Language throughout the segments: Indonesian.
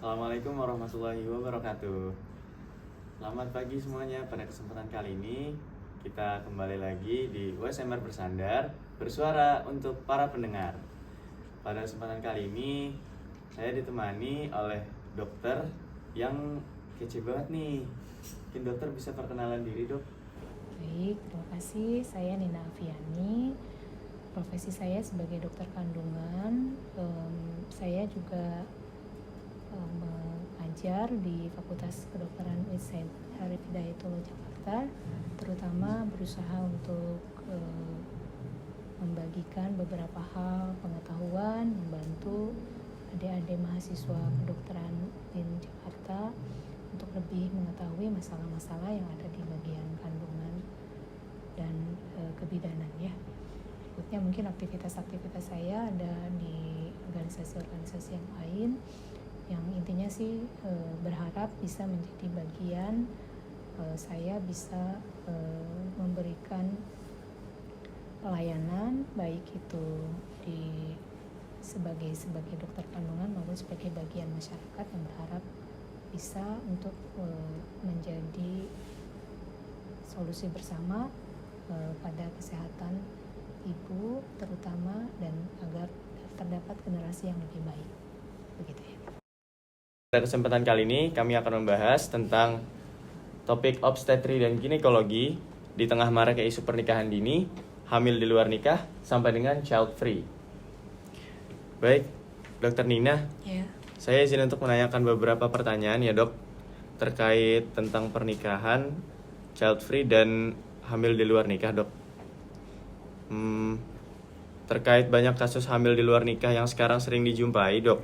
Assalamualaikum warahmatullahi wabarakatuh. Selamat pagi semuanya. Pada kesempatan kali ini kita kembali lagi di USMR Bersandar, bersuara untuk para pendengar. Pada kesempatan kali ini saya ditemani oleh dokter yang kece banget nih. Mungkin dokter bisa perkenalan diri, Dok? Baik, terima kasih. Saya Nina Afiani. Profesi saya sebagai dokter kandungan. Saya juga mengajar di Fakultas Kedokteran UIN Syarif Hidayatullah Jakarta, terutama berusaha untuk membagikan beberapa hal pengetahuan, membantu adik-adik mahasiswa kedokteran UIN Jakarta untuk lebih mengetahui masalah-masalah yang ada di bagian kandungan dan kebidanan ya. Berikutnya mungkin aktivitas-aktivitas saya ada di organisasi-organisasi yang lain, yang intinya sih berharap bisa menjadi bagian, saya bisa memberikan pelayanan baik itu sebagai dokter kandungan maupun sebagai bagian masyarakat yang berharap bisa untuk menjadi solusi bersama pada kesehatan ibu terutama, dan agar terdapat generasi yang lebih baik, begitu ya. Pada kesempatan kali ini kami akan membahas tentang topik obstetri dan ginekologi di tengah maraknya isu pernikahan dini, hamil di luar nikah, sampai dengan child free. Baik, Dokter Nina, saya izin untuk menanyakan beberapa pertanyaan ya dok, terkait tentang pernikahan, child free, dan hamil di luar nikah dok. Terkait banyak kasus hamil di luar nikah yang sekarang sering dijumpai dok,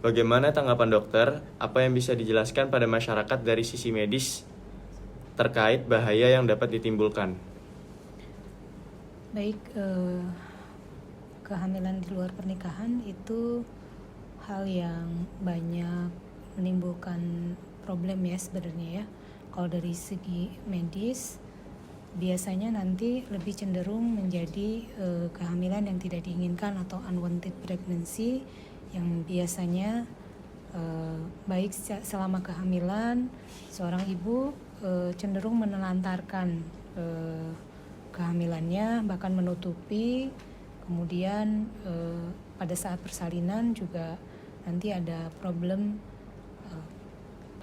bagaimana tanggapan dokter? Apa yang bisa dijelaskan pada masyarakat dari sisi medis terkait bahaya yang dapat ditimbulkan? Baik, kehamilan di luar pernikahan itu hal yang banyak menimbulkan problem ya sebenarnya ya. Kalau dari segi medis, biasanya nanti lebih cenderung menjadi kehamilan yang tidak diinginkan atau unwanted pregnancy, yang biasanya baik selama kehamilan seorang ibu cenderung menelantarkan kehamilannya, bahkan menutupi. Kemudian pada saat persalinan juga nanti ada problem,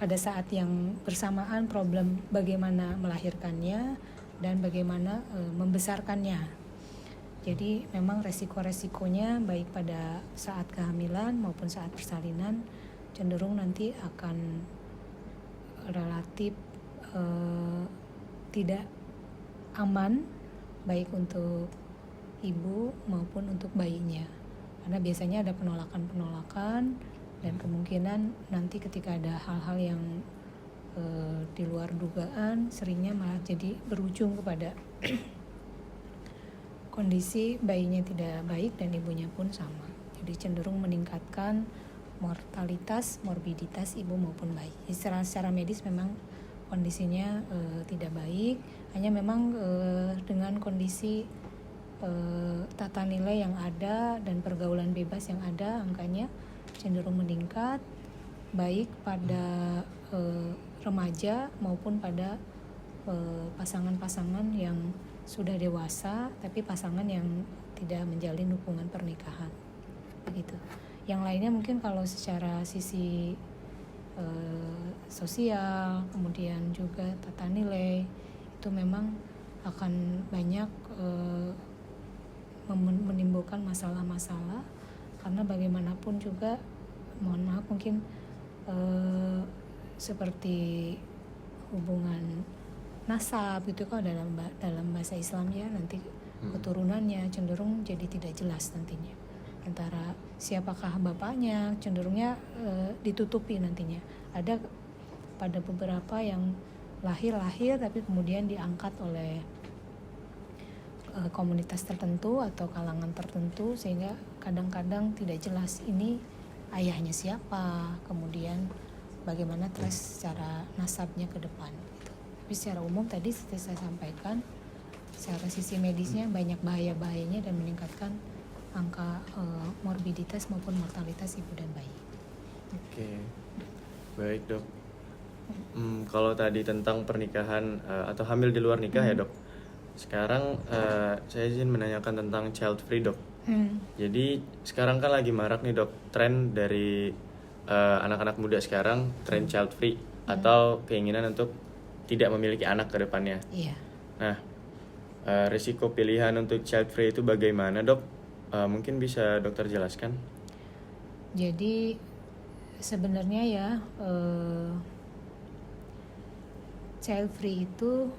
pada saat yang bersamaan problem bagaimana melahirkannya dan bagaimana membesarkannya. Jadi memang resiko-resikonya baik pada saat kehamilan maupun saat persalinan cenderung nanti akan relatif tidak aman baik untuk ibu maupun untuk bayinya. Karena biasanya ada penolakan dan kemungkinan nanti ketika ada hal-hal yang di luar dugaan, seringnya malah jadi berujung kepada kondisi bayinya tidak baik dan ibunya pun sama. Jadi cenderung meningkatkan mortalitas, morbiditas ibu maupun bayi. Secara medis memang kondisinya tidak baik, hanya memang dengan kondisi tata nilai yang ada dan pergaulan bebas yang ada, angkanya cenderung meningkat baik pada remaja maupun pada pasangan-pasangan yang sudah dewasa, tapi pasangan yang tidak menjalin hubungan pernikahan, begitu. Yang lainnya mungkin kalau secara sisi sosial, kemudian juga tata nilai, itu memang akan banyak menimbulkan masalah-masalah, karena bagaimanapun juga, mohon maaf mungkin seperti hubungan nasab gitu kan dalam bahasa Islam ya, nanti keturunannya cenderung jadi tidak jelas nantinya. Antara siapakah bapaknya cenderungnya ditutupi nantinya. Ada pada beberapa yang lahir tapi kemudian diangkat oleh komunitas tertentu atau kalangan tertentu, sehingga kadang-kadang tidak jelas ini ayahnya siapa, kemudian bagaimana trace secara nasabnya ke depan. Tapi secara umum tadi seperti saya sampaikan, secara sisi medisnya banyak bahaya-bahayanya dan meningkatkan angka morbiditas maupun mortalitas ibu dan bayi. Oke, baik dok. Kalau tadi tentang pernikahan atau hamil di luar nikah ya dok. Sekarang saya izin menanyakan tentang child free dok. Jadi sekarang kan lagi marak nih dok, tren dari anak-anak muda sekarang, tren child free atau keinginan untuk tidak memiliki anak ke depannya. Iya. Nah, risiko pilihan untuk child free itu bagaimana dok? Mungkin bisa dokter jelaskan? Jadi sebenarnya ya child free itu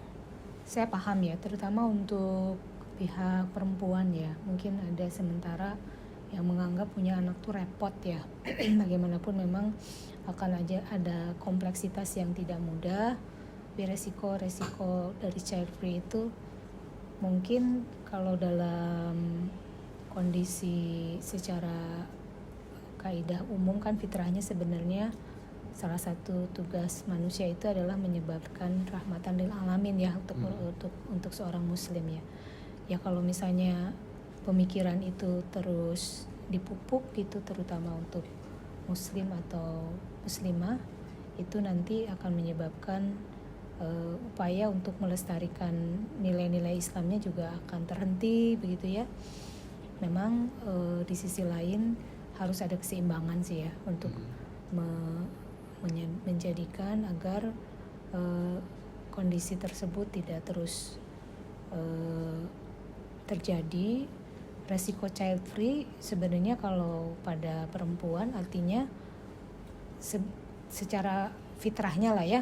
saya paham ya, terutama untuk pihak perempuan ya. Mungkin ada sementara yang menganggap punya anak tuh repot ya. Bagaimanapun memang akan aja ada kompleksitas yang tidak mudah. Tapi resiko dari child free itu mungkin kalau dalam kondisi secara kaidah umum kan fitrahnya sebenarnya salah satu tugas manusia itu adalah menyebabkan rahmatan lil alamin ya untuk seorang muslim ya. Ya kalau misalnya pemikiran itu terus dipupuk gitu, terutama untuk muslim atau muslimah, itu nanti akan menyebabkan upaya untuk melestarikan nilai-nilai Islamnya juga akan terhenti begitu ya. Memang di sisi lain harus ada keseimbangan sih ya untuk menjadikan agar kondisi tersebut tidak terus terjadi. Resiko child free sebenarnya kalau pada perempuan artinya secara fitrahnya lah ya,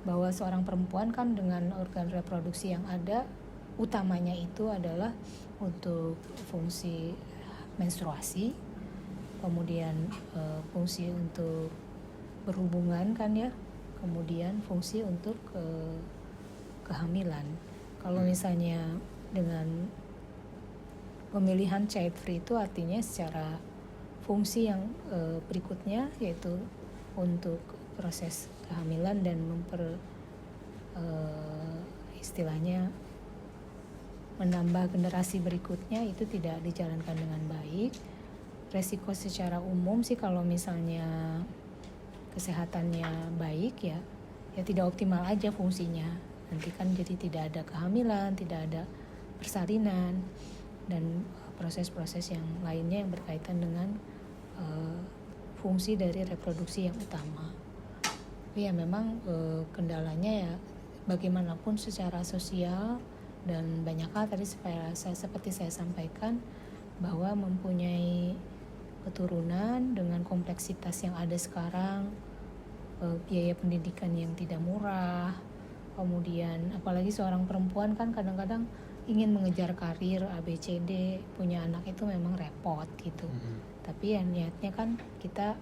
bahwa seorang perempuan kan dengan organ reproduksi yang ada utamanya itu adalah untuk fungsi menstruasi, kemudian fungsi untuk berhubungan kan ya, kemudian fungsi untuk kehamilan. Kalau misalnya dengan pemilihan child free itu artinya secara fungsi yang berikutnya yaitu untuk proses kehamilan dan istilahnya menambah generasi berikutnya itu tidak dijalankan dengan baik. Resiko secara umum sih kalau misalnya kesehatannya baik ya tidak optimal aja fungsinya. Nanti kan jadi tidak ada kehamilan, tidak ada persalinan dan proses-proses yang lainnya yang berkaitan dengan fungsi dari reproduksi yang utama. Tapi ya memang kendalanya ya bagaimanapun secara sosial dan banyak hal tadi seperti saya sampaikan bahwa mempunyai keturunan dengan kompleksitas yang ada sekarang, biaya pendidikan yang tidak murah, kemudian apalagi seorang perempuan kan kadang-kadang ingin mengejar karir ABCD, punya anak itu memang repot gitu. Tapi ya niatnya kan kita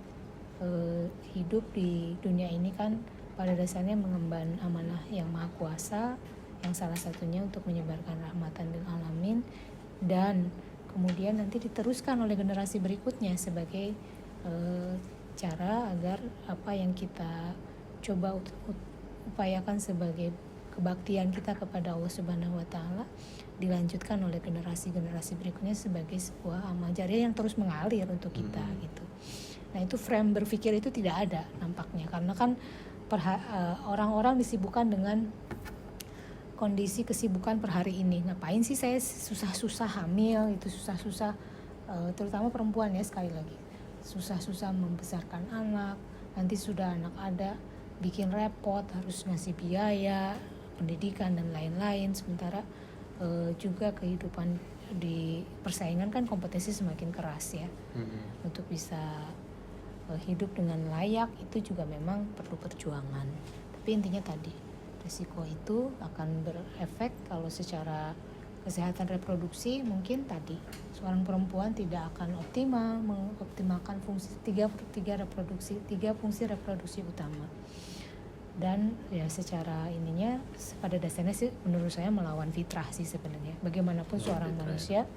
hidup di dunia ini kan pada dasarnya mengemban amanah yang maha kuasa, yang salah satunya untuk menyebarkan rahmatan lil alamin dan kemudian nanti diteruskan oleh generasi berikutnya sebagai cara agar apa yang kita coba upayakan sebagai kebaktian kita kepada Allah Subhanahu wa taala dilanjutkan oleh generasi-generasi berikutnya sebagai sebuah amal jariah yang terus mengalir untuk kita gitu. Nah, itu frame berpikir itu tidak ada nampaknya karena kan orang-orang disibukkan dengan kondisi kesibukan per hari ini. Ngapain sih saya susah-susah hamil, itu susah-susah terutama perempuan ya sekali lagi. Susah-susah membesarkan anak, nanti sudah anak ada bikin repot, harus ngasih biaya, pendidikan dan lain-lain. Sementara juga kehidupan di persaingan kan kompetisi semakin keras ya. Untuk bisa hidup dengan layak itu juga memang perlu perjuangan. Tapi intinya tadi risiko itu akan berefek kalau secara kesehatan reproduksi mungkin tadi seorang perempuan tidak akan optimal mengoptimalkan fungsi tiga fungsi reproduksi utama. Dan ya secara ininya pada dasarnya sih menurut saya melawan fitrah sih sebenarnya. Bagaimanapun seorang manusia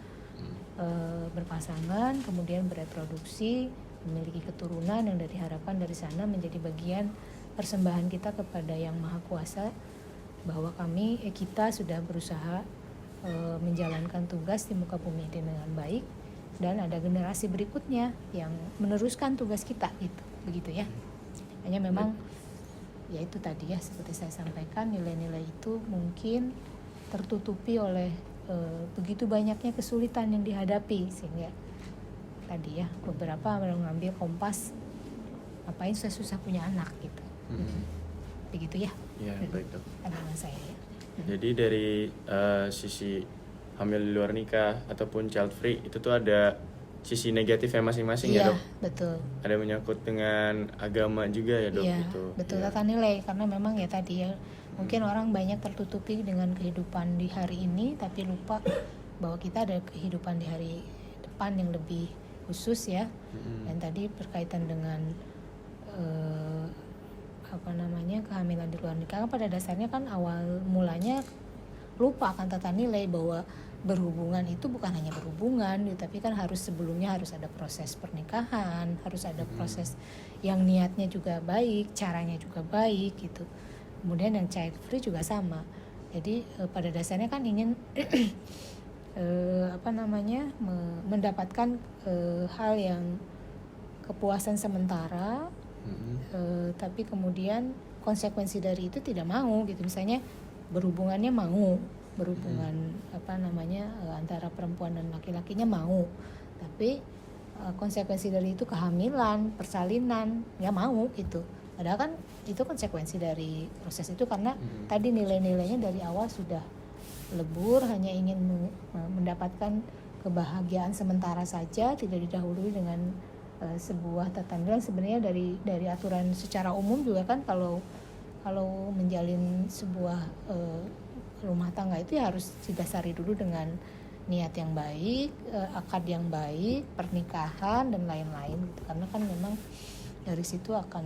berpasangan kemudian bereproduksi memiliki keturunan yang diharapkan dari sana menjadi bagian persembahan kita kepada Yang Maha Kuasa bahwa kita sudah berusaha menjalankan tugas di muka bumi ini dengan baik dan ada generasi berikutnya yang meneruskan tugas kita gitu. begitu ya. Hanya memang ya itu tadi ya, seperti saya sampaikan, nilai-nilai itu mungkin tertutupi oleh begitu banyaknya kesulitan yang dihadapi, sehingga tadi ya beberapa mengambil kompas, ngapain susah-susah punya anak gitu. Begitu ya. Ya, baik dok. Pandangan saya ya. Jadi dari sisi hamil di luar nikah ataupun child free itu tuh ada sisi negatifnya masing-masing ya Iya, dok. betul. Ada menyangkut dengan agama juga ya dok. Iya, Gitu. betul, Ya. tata nilai, karena memang ya tadi ya mungkin orang banyak tertutupi dengan kehidupan di hari ini, tapi lupa bahwa kita ada kehidupan di hari depan yang lebih khusus ya. Dan tadi berkaitan dengan kehamilan di luar nikah, pada dasarnya kan awal mulanya lupa akan tata nilai bahwa berhubungan itu bukan hanya berhubungan gitu, tapi kan sebelumnya harus ada proses pernikahan, harus ada proses yang niatnya juga baik, caranya juga baik gitu. Kemudian yang child free juga sama. Jadi pada dasarnya kan ingin mendapatkan hal yang kepuasan sementara, tapi kemudian konsekuensi dari itu tidak mau gitu. Misalnya berhubungannya mau, antara perempuan dan laki-lakinya mau, tapi konsekuensi dari itu kehamilan, persalinan, nggak mau gitu. Padahal kan itu konsekuensi dari proses itu, karena tadi nilai-nilainya dari awal sudah lebur, hanya ingin mendapatkan kebahagiaan sementara saja, tidak didahului dengan sebuah tata nilai. Sebenarnya dari aturan secara umum juga kan, kalau menjalin sebuah rumah tangga itu ya harus didasari dulu dengan niat yang baik, akad yang baik, pernikahan dan lain-lain gitu. Karena kan memang dari situ akan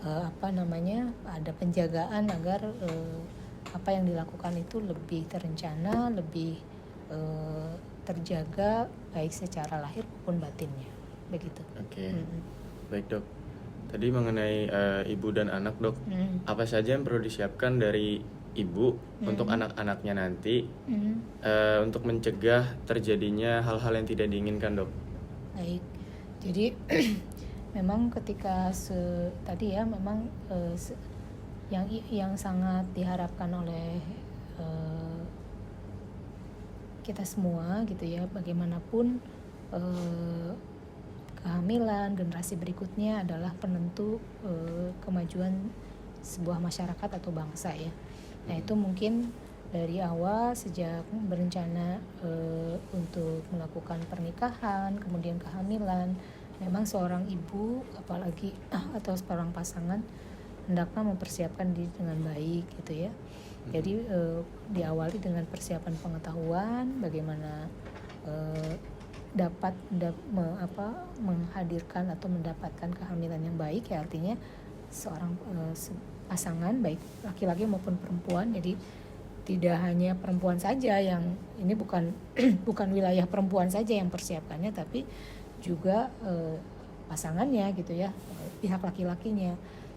ada penjagaan agar apa yang dilakukan itu lebih terencana, lebih terjaga baik secara lahir maupun batinnya, begitu. Oke. Baik dok. Tadi mengenai ibu dan anak dok, apa saja yang perlu disiapkan dari ibu untuk anak-anaknya nanti untuk mencegah terjadinya hal-hal yang tidak diinginkan dok? Baik, jadi memang ketika tadi ya memang yang sangat diharapkan oleh kita semua gitu ya, bagaimanapun kehamilan generasi berikutnya adalah penentu kemajuan sebuah masyarakat atau bangsa ya. Nah itu mungkin dari awal sejak berencana untuk melakukan pernikahan, kemudian kehamilan, memang seorang ibu apalagi atau seorang pasangan hendaknya mempersiapkan diri dengan baik gitu ya. Jadi diawali dengan persiapan pengetahuan bagaimana dapat menghadirkan atau mendapatkan kehamilan yang baik ya, artinya seorang pasangan baik laki-laki maupun perempuan. Jadi tidak hanya perempuan saja yang ini bukan wilayah perempuan saja yang persiapkannya, tapi juga pasangannya gitu ya, pihak laki-lakinya.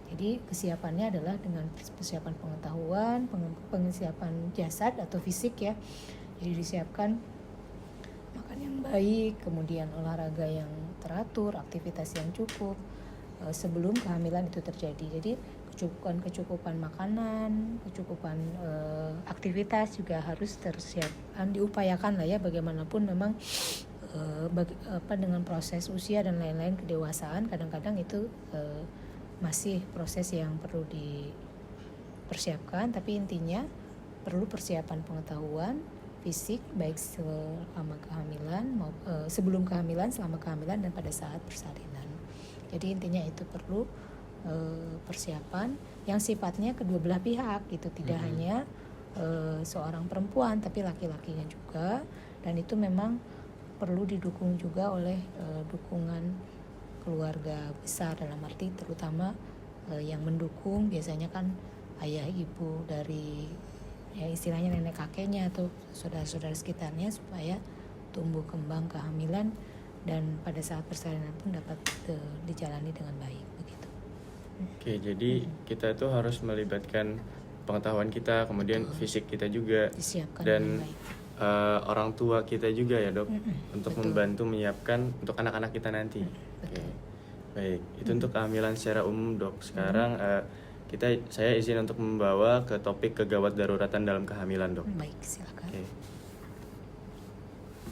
Jadi kesiapannya adalah dengan persiapan pengetahuan, persiapan jasad atau fisik ya. Jadi disiapkan makan yang baik, kemudian olahraga yang teratur, aktivitas yang cukup sebelum kehamilan itu terjadi. Jadi kecukupan makanan, kecukupan aktivitas juga harus tersiapkan, diupayakan lah ya. Bagaimanapun memang dengan proses usia dan lain-lain, kedewasaan kadang-kadang itu masih proses yang perlu dipersiapkan, tapi intinya perlu persiapan pengetahuan fisik baik selama kehamilan sebelum kehamilan, selama kehamilan, dan pada saat persalinan. Jadi intinya itu perlu persiapan yang sifatnya kedua belah pihak gitu, tidak hanya seorang perempuan tapi laki-lakinya juga, dan itu memang perlu didukung juga oleh dukungan keluarga besar, dalam arti terutama yang mendukung biasanya kan ayah ibu dari ya istilahnya nenek kakeknya atau saudara-saudara sekitarnya, supaya tumbuh kembang kehamilan dan pada saat persalinan pun dapat dijalani dengan baik begitu. Oke, jadi kita tuh harus melibatkan pengetahuan kita, kemudian fisik kita juga, Disiapkan dan dengan baik. Orang tua kita juga ya dok, untuk betul. membantu menyiapkan untuk anak-anak kita nanti. Betul. Oke. Baik, itu untuk kehamilan secara umum, Dok. Sekarang saya izin untuk membawa ke topik kegawat daruratan dalam kehamilan, Dok. Baik, silakan. Oke.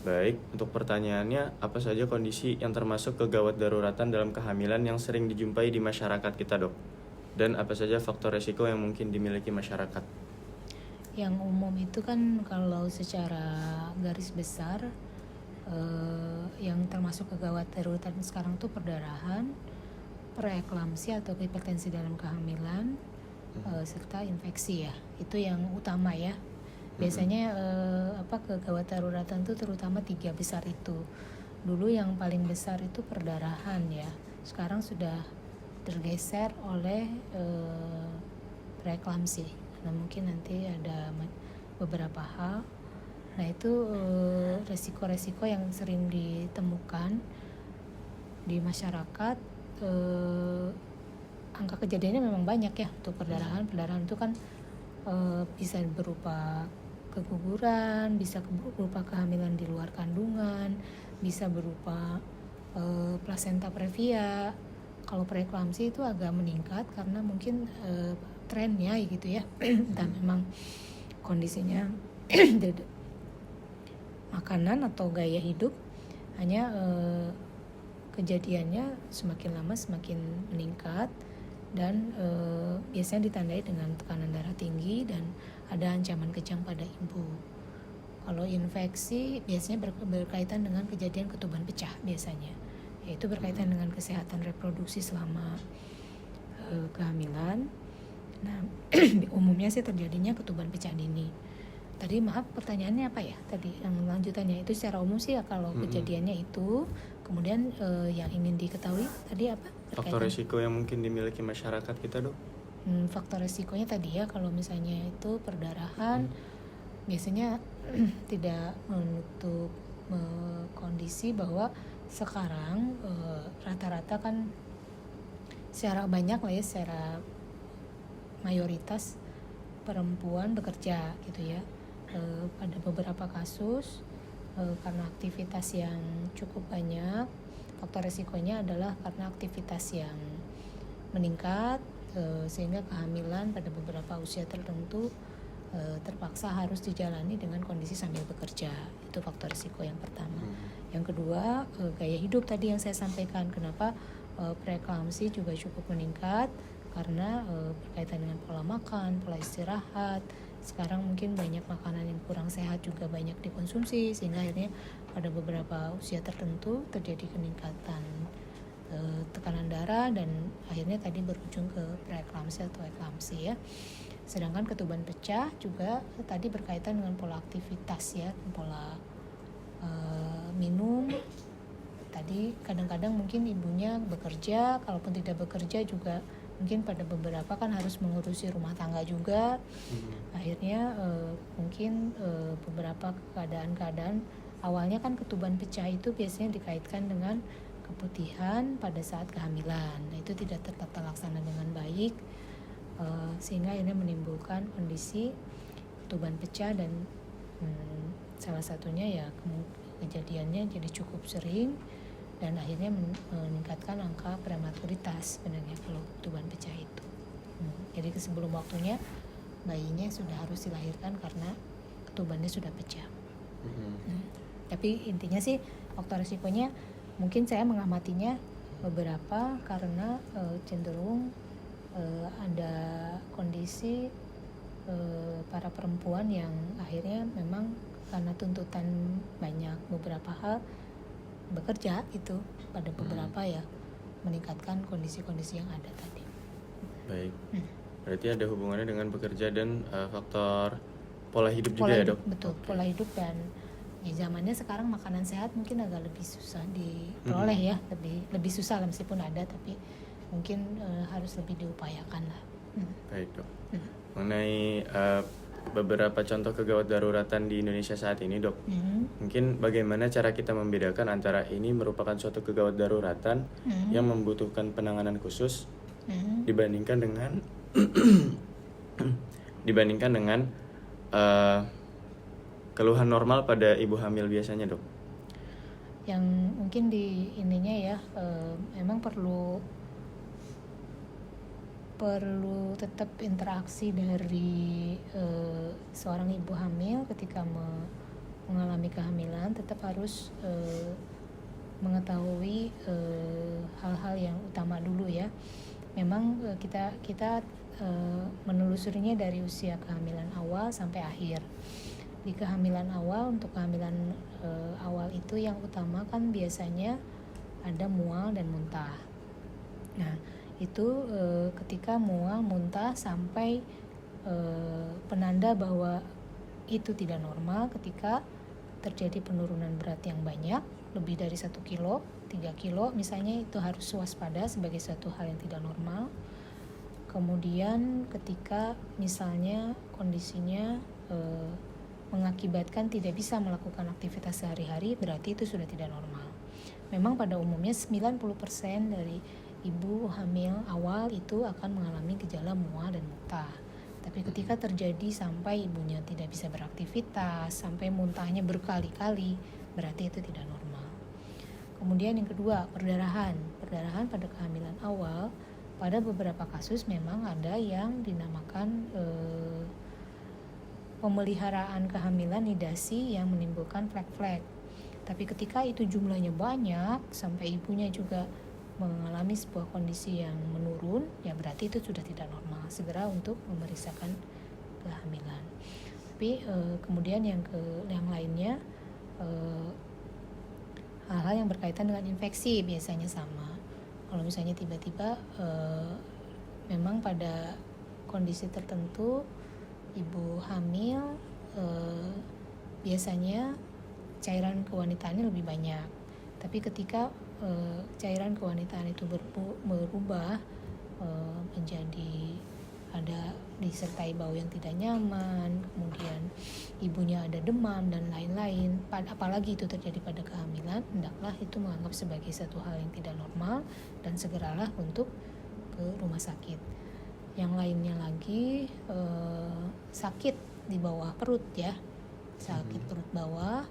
Baik, untuk pertanyaannya, apa saja kondisi yang termasuk kegawat daruratan dalam kehamilan yang sering dijumpai di masyarakat kita, Dok? Dan apa saja faktor resiko yang mungkin dimiliki masyarakat? Yang umum itu kan kalau secara garis besar yang termasuk kegawat daruratan sekarang tuh perdarahan, preeklamsi atau hipertensi dalam kehamilan, serta infeksi ya. Itu yang utama ya. Biasanya kegawat daruratan tuh terutama 3 besar itu. Dulu yang paling besar itu perdarahan ya. Sekarang sudah tergeser oleh preeklamsi. Nah, mungkin nanti ada beberapa hal. Nah, itu resiko-resiko yang sering ditemukan di masyarakat. Angka kejadiannya memang banyak ya untuk perdarahan. Perdarahan itu kan bisa berupa keguguran, bisa berupa kehamilan di luar kandungan, bisa berupa plasenta previa. Kalau preeklamsi itu agak meningkat karena mungkin trennya gitu ya, entah memang kondisinya makanan atau gaya hidup, hanya kejadiannya semakin lama semakin meningkat dan biasanya ditandai dengan tekanan darah tinggi dan ada ancaman kejang pada ibu. Kalau infeksi biasanya berkaitan dengan kejadian ketuban pecah biasanya, yaitu berkaitan dengan kesehatan reproduksi selama kehamilan. Nah, umumnya sih terjadinya ketuban pecah dini. Tadi maaf pertanyaannya apa ya? Tadi yang lanjutannya itu secara umum sih ya, kalau kejadiannya itu, kemudian yang ingin diketahui tadi apa? Faktor risiko yang mungkin dimiliki masyarakat kita, Dok? Faktor risikonya tadi ya, kalau misalnya itu perdarahan, biasanya tidak menutup kondisi bahwa sekarang rata-rata kan secara banyak lah ya, secara mayoritas perempuan bekerja gitu ya. Pada beberapa kasus karena aktivitas yang cukup banyak, faktor resikonya adalah karena aktivitas yang meningkat sehingga kehamilan pada beberapa usia tertentu terpaksa harus dijalani dengan kondisi sambil bekerja. Itu faktor risiko yang pertama. Yang kedua, gaya hidup tadi yang saya sampaikan, kenapa preeklamsi juga cukup meningkat karena berkaitan dengan pola makan, pola istirahat. Sekarang mungkin banyak makanan yang kurang sehat juga banyak dikonsumsi, sehingga akhirnya pada beberapa usia tertentu terjadi peningkatan tekanan darah dan akhirnya tadi berujung ke preeklamsi atau eklamsi ya. Sedangkan ketuban pecah juga tadi berkaitan dengan pola aktivitas ya, pola minum. Tadi kadang-kadang mungkin ibunya bekerja, kalaupun tidak bekerja juga mungkin pada beberapa kan harus mengurusi rumah tangga juga. Akhirnya mungkin beberapa keadaan-keadaan awalnya kan ketuban pecah itu biasanya dikaitkan dengan keputihan pada saat kehamilan. Nah, itu tidak tertata laksana dengan baik sehingga ini menimbulkan kondisi ketuban pecah dan salah satunya ya kejadiannya jadi cukup sering dan akhirnya meningkatkan angka prematuritas sebenarnya kalau ketuban pecah itu. Jadi sebelum waktunya bayinya sudah harus dilahirkan karena ketubannya sudah pecah. Tapi intinya sih faktor risikonya mungkin saya mengamatinya beberapa karena cenderung ada kondisi para perempuan yang akhirnya memang karena tuntutan banyak beberapa hal bekerja itu pada beberapa ya meningkatkan kondisi-kondisi yang ada tadi. Baik. Berarti ada hubungannya dengan bekerja dan faktor pola hidup juga pola ya, hidup, Dok? betul. Pola hidup dan ya zamannya sekarang makanan sehat mungkin agak lebih susah diperoleh ya, lebih susah lah meskipun ada tapi mungkin harus lebih diupayakan lah. Baik, Dok. Mengenai beberapa contoh kegawat daruratan di Indonesia saat ini, Dok. Mungkin bagaimana cara kita membedakan antara ini merupakan suatu kegawat daruratan yang membutuhkan penanganan khusus dibandingkan dengan keluhan normal pada ibu hamil biasanya, Dok? Yang mungkin di ininya ya, memang perlu tetap interaksi dari seorang ibu hamil ketika mengalami kehamilan, tetap harus mengetahui hal-hal yang utama dulu ya. Memang kita menelusurinya dari usia kehamilan awal sampai akhir. Di kehamilan awal, untuk kehamilan awal itu yang utama kan biasanya ada mual dan muntah. Nah, itu ketika mual, muntah sampai penanda bahwa itu tidak normal ketika terjadi penurunan berat yang banyak, lebih dari 1 kilo, 3 kilo misalnya, itu harus waspada sebagai suatu hal yang tidak normal. Kemudian ketika misalnya kondisinya mengakibatkan tidak bisa melakukan aktivitas sehari-hari, berarti itu sudah tidak normal. Memang pada umumnya 90% dari ibu hamil awal itu akan mengalami gejala mual dan muntah. Tapi ketika terjadi sampai ibunya tidak bisa beraktivitas, sampai muntahnya berkali-kali, berarti itu tidak normal. Kemudian yang kedua, perdarahan. Perdarahan pada kehamilan awal, pada beberapa kasus memang ada yang dinamakan pemeliharaan kehamilan nidasi yang menimbulkan flek-flek. Tapi ketika itu jumlahnya banyak, sampai ibunya juga mengalami sebuah kondisi yang menurun, ya berarti itu sudah tidak normal. Segera untuk memeriksakan kehamilan. Tapi kemudian yang lainnya, hal-hal yang berkaitan dengan infeksi biasanya sama. Kalau misalnya tiba-tiba memang pada kondisi tertentu ibu hamil biasanya cairan kewanitaannya lebih banyak. Tapi ketika cairan kewanitaan itu berubah menjadi ada disertai bau yang tidak nyaman, kemudian ibunya ada demam dan lain-lain, apalagi itu terjadi pada kehamilan, hendaklah itu menganggap sebagai satu hal yang tidak normal dan segeralah untuk ke rumah sakit. Yang lainnya lagi sakit di bawah perut ya, sakit perut bawah.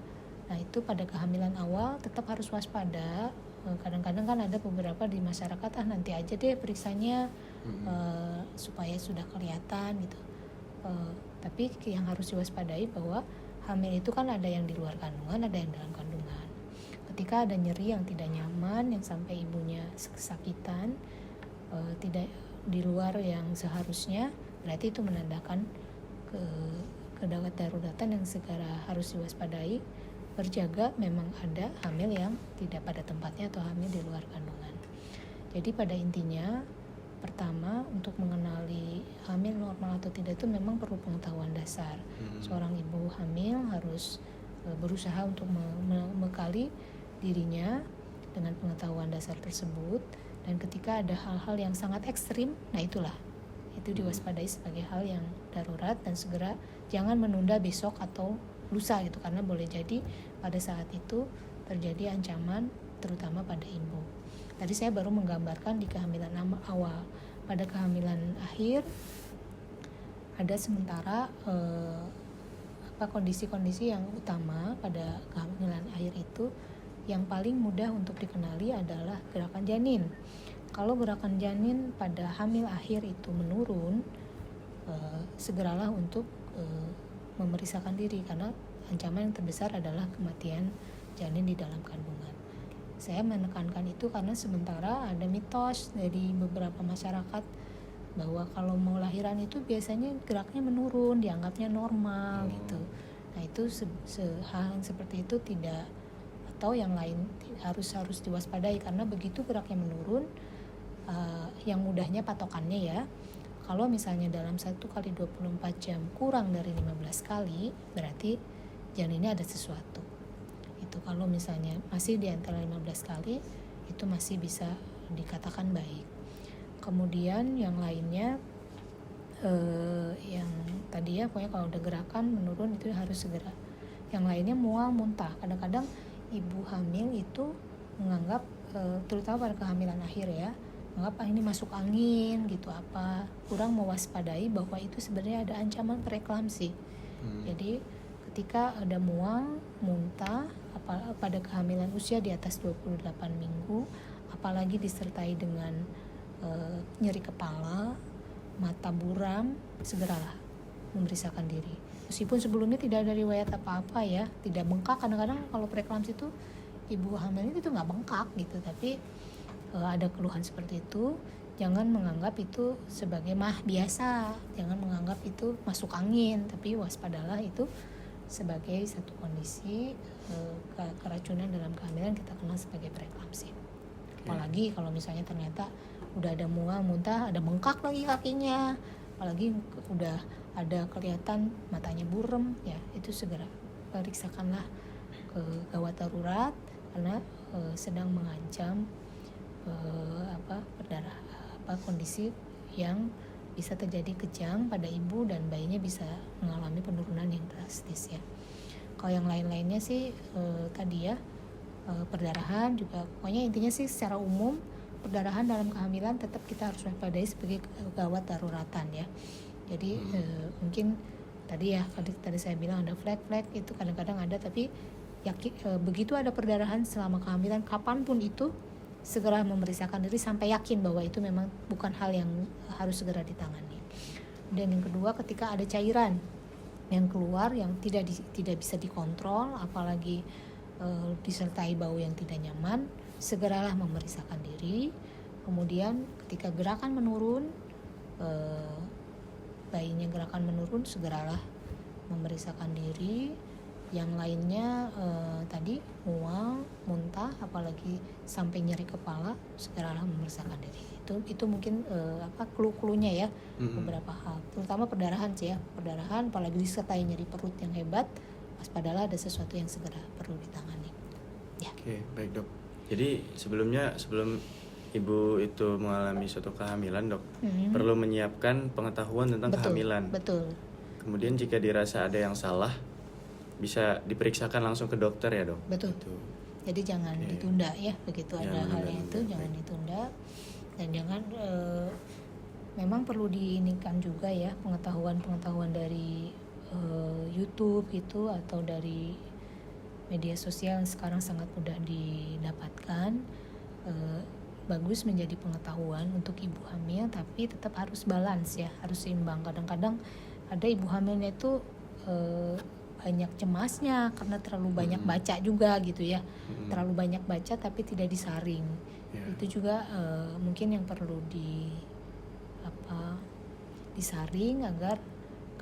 Nah itu pada kehamilan awal tetap harus waspada. Kadang-kadang kan ada beberapa di masyarakat, nanti aja deh periksanya supaya sudah kelihatan gitu. Tapi yang harus diwaspadai bahwa hamil itu kan ada yang di luar kandungan, ada yang dalam kandungan. Ketika ada nyeri yang tidak nyaman, yang sampai ibunya kesakitan, tidak di luar yang seharusnya, berarti itu menandakan kedaruratan yang segera harus diwaspadai. Berjaga memang ada hamil yang tidak pada tempatnya atau hamil di luar kandungan. Jadi pada intinya, pertama untuk mengenali hamil normal atau tidak itu memang perlu pengetahuan dasar. Seorang ibu hamil harus berusaha untuk membekali dirinya dengan pengetahuan dasar tersebut. Dan ketika ada hal-hal yang sangat ekstrim, nah itulah, itu diwaspadai sebagai hal yang darurat dan segera jangan menunda besok atau lusa gitu, karena boleh jadi pada saat itu terjadi ancaman terutama pada ibu. Tadi saya baru menggambarkan di kehamilan awal. Pada kehamilan akhir ada sementara kondisi-kondisi yang utama pada kehamilan akhir itu. Yang paling mudah untuk dikenali adalah gerakan janin. Kalau gerakan janin pada hamil akhir itu menurun, segeralah untuk memeriksakan diri, karena ancaman yang terbesar adalah kematian janin di dalam kandungan. Saya menekankan itu karena sementara ada mitos dari beberapa masyarakat bahwa kalau mau lahiran itu biasanya geraknya menurun, dianggapnya normal gitu. Nah itu hal yang seperti itu tidak, atau yang lain harus diwaspadai, karena begitu geraknya menurun, yang mudahnya patokannya ya, kalau misalnya dalam 1 kali 24 jam kurang dari 15 kali, berarti janinnya ada sesuatu. Itu kalau misalnya masih di antara 15 kali, itu masih bisa dikatakan baik. Kemudian yang lainnya, yang tadi ya, pokoknya kalau udah gerakan menurun itu harus segera. Yang lainnya mual, muntah. Kadang-kadang ibu hamil itu menganggap, terutama pada kehamilan akhir ya, menganggap ini masuk angin gitu, kurang mewaspadai bahwa itu sebenarnya ada ancaman preeklamsi. Jadi ketika ada mual, muntah pada kehamilan usia di atas 28 minggu, apalagi disertai dengan nyeri kepala, mata buram, segeralah memeriksakan diri. Meskipun sebelumnya tidak ada riwayat apa-apa ya, tidak bengkak. Kadang-kadang kalau preeklamsi itu ibu hamil itu nggak bengkak gitu, tapi ada keluhan seperti itu, jangan menganggap itu sebagai mah biasa, jangan menganggap itu masuk angin, tapi waspadalah itu sebagai satu kondisi keracunan dalam kehamilan kita kenal sebagai preeklamsi. Apalagi kalau misalnya ternyata udah ada mual, muntah, ada bengkak lagi kakinya, apalagi udah ada kelihatan matanya burem, ya itu segera periksakanlah ke gawat darurat karena sedang mengancam kondisi yang bisa terjadi kejang pada ibu dan bayinya bisa mengalami penurunan yang drastis ya. Kalau yang lain-lainnya sih tadi ya perdarahan juga, pokoknya intinya sih secara umum perdarahan dalam kehamilan tetap kita harus waspadai sebagai gawat daruratan ya. Jadi mungkin tadi saya bilang ada flag itu kadang-kadang ada, tapi begitu ada perdarahan selama kehamilan kapanpun itu segera memeriksakan diri sampai yakin bahwa itu memang bukan hal yang harus segera ditangani. Dan yang kedua, ketika ada cairan yang keluar yang tidak bisa dikontrol, apalagi disertai bau yang tidak nyaman, segeralah memeriksakan diri. Kemudian ketika gerakan menurun, bayinya gerakan menurun, segeralah memeriksakan diri. Yang lainnya tadi mual, muntah, apalagi sampai nyeri kepala, segeralah memeriksakan diri. Itu mungkin clue-cluenya ya, beberapa hal. Terutama perdarahan sih ya, perdarahan apalagi disertai nyeri perut yang hebat, waspadalah ada sesuatu yang segera perlu ditangani. Ya. Oke, baik dok. Jadi sebelum ibu itu mengalami suatu kehamilan dok, perlu menyiapkan pengetahuan tentang kehamilan. Betul. Kemudian jika dirasa ada yang salah, bisa diperiksakan langsung ke dokter ya dok. Betul. Jadi jangan ditunda ya, begitu ada hal yang itu jangan ditunda, dan jangan memang perlu diinikan juga ya pengetahuan dari YouTube gitu atau dari media sosial yang sekarang sangat mudah didapatkan. Bagus menjadi pengetahuan untuk ibu hamil, tapi tetap harus balance ya, harus seimbang. Kadang-kadang ada ibu hamilnya itu banyak cemasnya karena terlalu banyak baca juga gitu ya, terlalu banyak baca tapi tidak disaring. Itu juga mungkin yang perlu disaring agar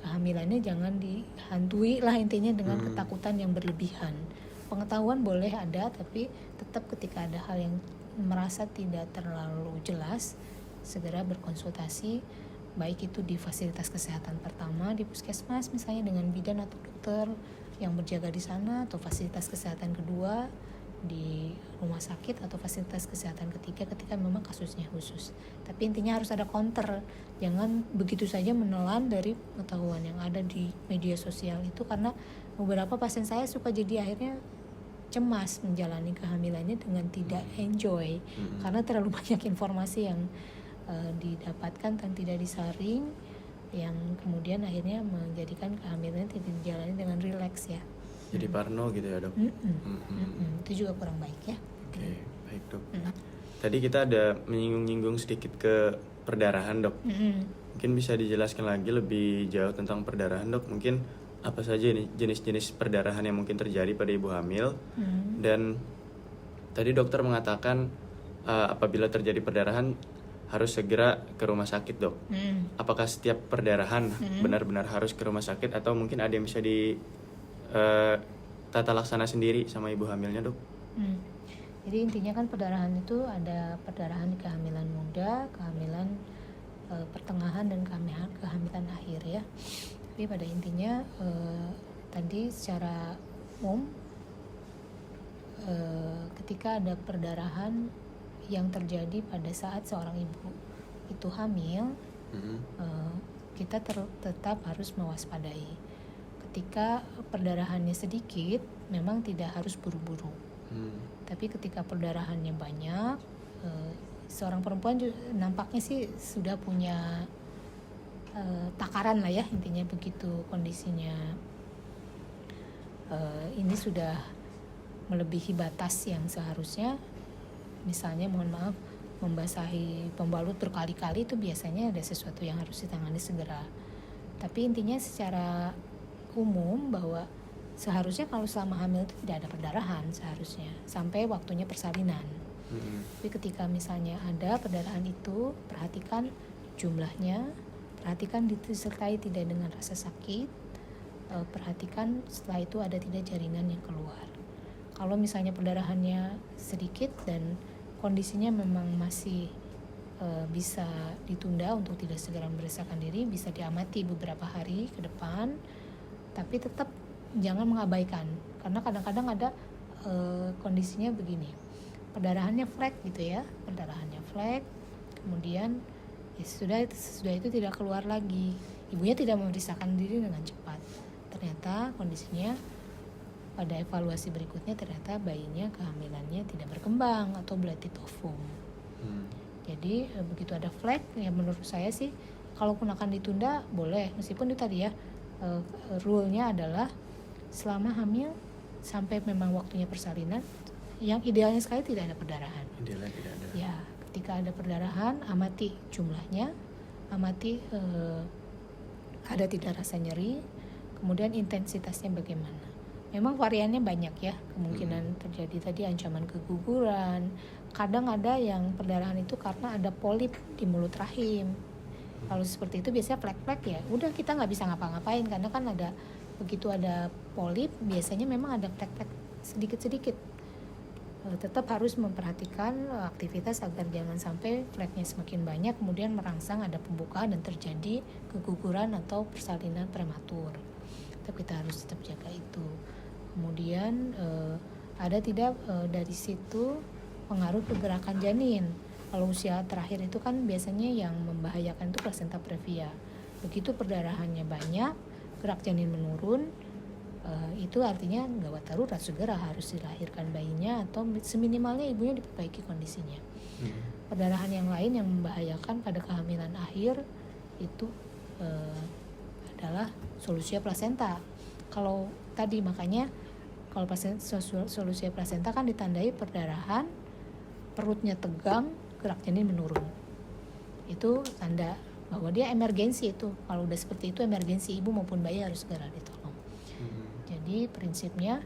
kehamilannya jangan dihantui lah intinya dengan ketakutan yang berlebihan. Pengetahuan boleh ada, tapi tetap ketika ada hal yang merasa tidak terlalu jelas, segera berkonsultasi, baik itu di fasilitas kesehatan pertama di puskesmas misalnya dengan bidan atau dokter yang berjaga di sana, atau fasilitas kesehatan kedua di rumah sakit, atau fasilitas kesehatan ketiga ketika memang kasusnya khusus. Tapi intinya harus ada counter, jangan begitu saja menelan dari pengetahuan yang ada di media sosial itu, karena beberapa pasien saya suka jadi akhirnya cemas menjalani kehamilannya dengan tidak enjoy karena terlalu banyak informasi yang didapatkan dan tidak disaring, yang kemudian akhirnya menjadikan kehamilan tidak dijalani dengan rileks ya. Jadi parno gitu ya dok. Itu juga kurang baik ya. Oke, baik dok. Tadi kita ada menyinggung sedikit ke perdarahan dok. Mungkin bisa dijelaskan lagi lebih jauh tentang perdarahan dok. Mungkin apa saja nih jenis-jenis perdarahan yang mungkin terjadi pada ibu hamil. Dan tadi dokter mengatakan apabila terjadi perdarahan harus segera ke rumah sakit dok. Apakah setiap perdarahan benar-benar harus ke rumah sakit, atau mungkin ada yang bisa di tata laksana sendiri sama ibu hamilnya dok? Jadi intinya kan perdarahan itu ada perdarahan di kehamilan muda, kehamilan pertengahan, dan kehamilan akhir ya. Tapi pada intinya tadi secara umum ketika ada perdarahan yang terjadi pada saat seorang ibu itu hamil, kita tetap harus mewaspadai. Ketika perdarahannya sedikit, memang tidak harus buru-buru. Tapi ketika perdarahannya banyak, seorang perempuan nampaknya sih sudah punya takaran lah ya, intinya begitu kondisinya ini sudah melebihi batas yang seharusnya. Misalnya mohon maaf, membasahi pembalut berkali-kali itu biasanya ada sesuatu yang harus ditangani segera. Tapi intinya secara umum bahwa seharusnya kalau selama hamil itu tidak ada perdarahan seharusnya sampai waktunya persalinan. Tapi ketika misalnya ada perdarahan itu, perhatikan jumlahnya, perhatikan disertai tidak dengan rasa sakit, perhatikan setelah itu ada tidak jaringan yang keluar. Kalau misalnya perdarahannya sedikit dan kondisinya memang masih bisa ditunda untuk tidak segera memeriksakan diri, bisa diamati beberapa hari ke depan, tapi tetap jangan mengabaikan, karena kadang-kadang ada kondisinya begini, perdarahannya flek gitu ya, perdarahannya flek, kemudian ya sudah itu tidak keluar lagi, ibunya tidak memeriksakan diri dengan cepat, ternyata kondisinya pada evaluasi berikutnya ternyata bayinya kehamilannya tidak berkembang atau bloated ovum. Jadi begitu ada flek, ya menurut saya sih kalaupun akan ditunda boleh, meskipun itu tadi ya rule-nya adalah selama hamil sampai memang waktunya persalinan, yang idealnya sekali tidak ada perdarahan. Idealnya tidak ada. Ya, ketika ada perdarahan amati jumlahnya, amati ada tidak rasa nyeri, kemudian intensitasnya bagaimana. Memang variannya banyak ya, kemungkinan terjadi tadi ancaman keguguran. Kadang ada yang perdarahan itu karena ada polip di mulut rahim. Kalau seperti itu biasanya flek-flek ya, udah kita nggak bisa ngapa-ngapain karena kan ada, begitu ada polip biasanya memang ada flek-flek sedikit-sedikit. Tetap harus memperhatikan aktivitas agar jangan sampai fleknya semakin banyak kemudian merangsang ada pembukaan dan terjadi keguguran atau persalinan prematur. Tapi kita harus tetap jaga itu. Kemudian ada tidak dari situ pengaruh pergerakan janin. Kalau usia terakhir itu kan biasanya yang membahayakan itu plasenta previa. Begitu perdarahannya banyak, gerak janin menurun, itu artinya gawat darurat, segera harus dilahirkan bayinya atau seminimalnya ibunya diperbaiki kondisinya. Perdarahan yang lain yang membahayakan pada kehamilan akhir itu adalah solusia plasenta. Kalau tadi makanya kalau solusia plasenta kan ditandai perdarahan, perutnya tegang, gerak janin menurun. Itu tanda bahwa dia emergensi itu. Kalau udah seperti itu emergensi, ibu maupun bayi harus segera ditolong. Jadi prinsipnya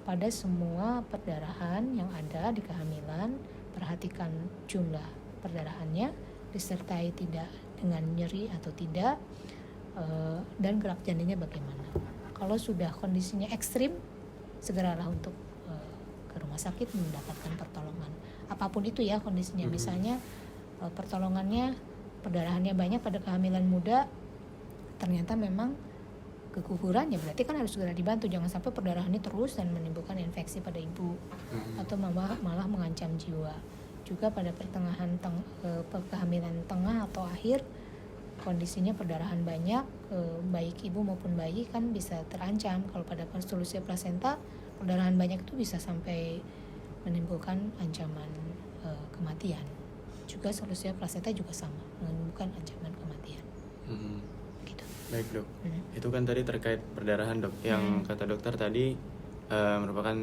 pada semua perdarahan yang ada di kehamilan, perhatikan jumlah perdarahannya, disertai tidak dengan nyeri atau tidak, dan gerak janinnya bagaimana. Kalau sudah kondisinya ekstrim, segeralah untuk ke rumah sakit mendapatkan pertolongan. Apapun itu ya kondisinya, misalnya pertolongannya perdarahannya banyak pada kehamilan muda, ternyata memang keguguran, ya berarti kan harus segera dibantu, jangan sampai perdarahannya terus dan menimbulkan infeksi pada ibu atau malah mengancam jiwa. Juga pada pertengahan kehamilan tengah atau akhir, kondisinya perdarahan banyak, baik ibu maupun bayi kan bisa terancam. Kalau pada solusi plasenta, perdarahan banyak itu bisa sampai menimbulkan ancaman kematian. Juga solusi plasenta juga sama, menimbulkan ancaman kematian. Gitu. Baik dok, itu kan tadi terkait perdarahan dok, yang kata dokter tadi merupakan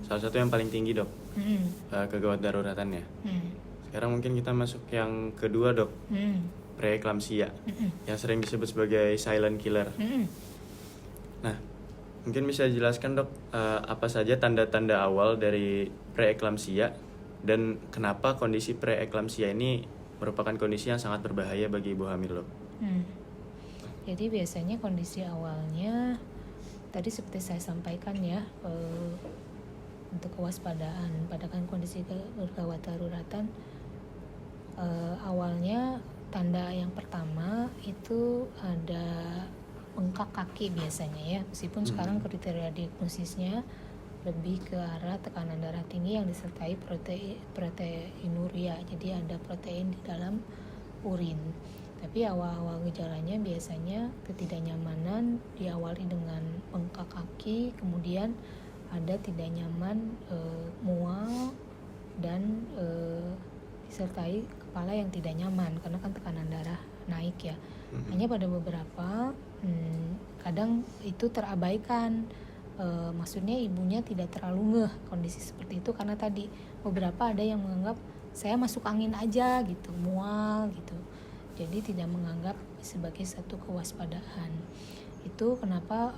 salah satu yang paling tinggi dok, kegawat daruratannya. Sekarang mungkin kita masuk yang kedua dok, preeklamsia, yang sering disebut sebagai silent killer. Nah, mungkin bisa dijelaskan dok, apa saja tanda-tanda awal dari preeklamsia dan kenapa kondisi preeklamsia ini merupakan kondisi yang sangat berbahaya bagi ibu hamil dok? Jadi biasanya kondisi awalnya tadi seperti saya sampaikan ya, untuk kewaspadaan pada kondisi gawat daruratan, awalnya tanda yang pertama itu ada bengkak kaki biasanya ya, meskipun sekarang kriteria diagnosisnya lebih ke arah tekanan darah tinggi yang disertai proteinuria, jadi ada protein di dalam urin. Tapi awal-awal gejalanya biasanya ketidaknyamanan diawali dengan bengkak kaki, kemudian ada tidak nyaman, mual, dan disertai kepala yang tidak nyaman karena kan tekanan darah naik ya. Hanya pada beberapa kadang itu terabaikan maksudnya ibunya tidak terlalu ngeh kondisi seperti itu, karena tadi beberapa ada yang menganggap saya masuk angin aja gitu, mual gitu, jadi tidak menganggap sebagai satu kewaspadaan. Itu kenapa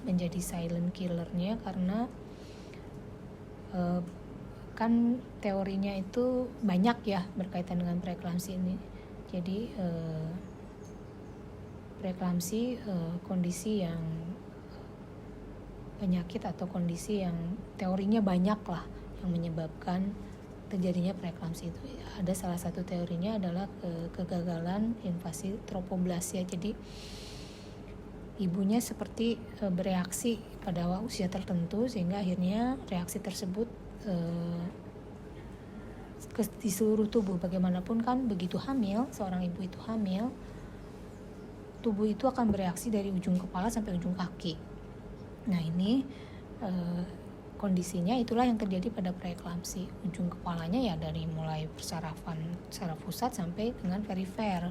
menjadi silent killernya, karena kan teorinya itu banyak ya berkaitan dengan preeklamsi ini. Jadi preeklamsi kondisi yang penyakit atau kondisi yang teorinya banyak lah yang menyebabkan terjadinya preeklamsi itu. Ada salah satu teorinya adalah kegagalan invasi tropoblasia. Jadi ibunya seperti bereaksi pada usia tertentu sehingga akhirnya reaksi tersebut di seluruh tubuh. Bagaimanapun kan begitu hamil, seorang ibu itu hamil, tubuh itu akan bereaksi dari ujung kepala sampai ujung kaki. Nah ini kondisinya itulah yang terjadi pada preeklamsi. Ujung kepalanya ya dari mulai saraf pusat sampai dengan perifer,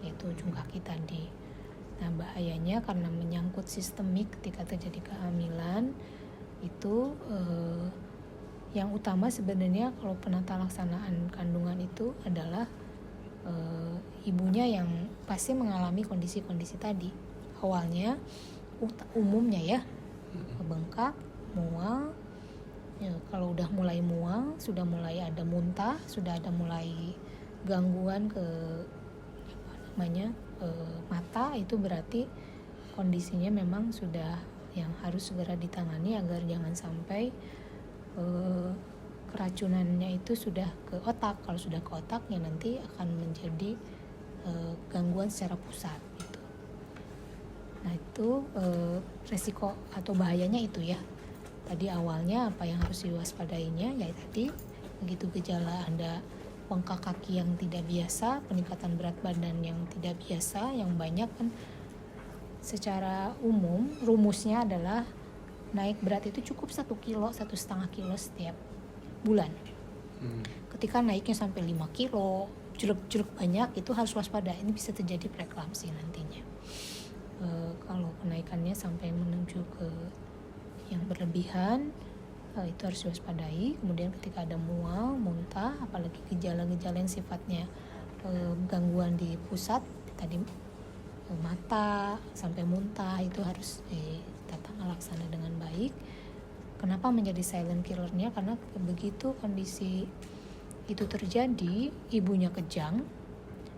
yaitu ujung kaki tadi. Nah bahayanya karena menyangkut sistemik ketika terjadi kehamilan itu yang utama sebenarnya kalau penata laksanaan kandungan itu adalah ibunya yang pasti mengalami kondisi-kondisi tadi. Awalnya umumnya ya bengkak, mual. Ya, kalau udah mulai mual, sudah mulai ada muntah, sudah ada mulai gangguan ke mata, itu berarti kondisinya memang sudah yang harus segera ditangani agar jangan sampai keracunannya itu sudah ke otak. Kalau sudah ke otak ya nanti akan menjadi gangguan secara pusat gitu. Nah itu resiko atau bahayanya itu ya. Tadi awalnya apa yang harus diwaspadainya ya tadi begitu gejala Anda bengkak kaki yang tidak biasa, peningkatan berat badan yang tidak biasa, yang banyak kan secara umum rumusnya adalah naik berat itu cukup 1 kilo, 1,5 kilo setiap bulan. Ketika naiknya sampai 5 kilo, jelek-jelek banyak, itu harus waspada. Ini bisa terjadi preeklamsi nantinya. Kalau kenaikannya sampai menuju ke yang berlebihan, itu harus diwaspadai. Kemudian ketika ada mual, muntah, apalagi gejala-gejala yang sifatnya gangguan di pusat, tadi mata sampai muntah, itu harus ditata laksana dengan baik. Kenapa menjadi silent killernya? Karena begitu kondisi itu terjadi, ibunya kejang,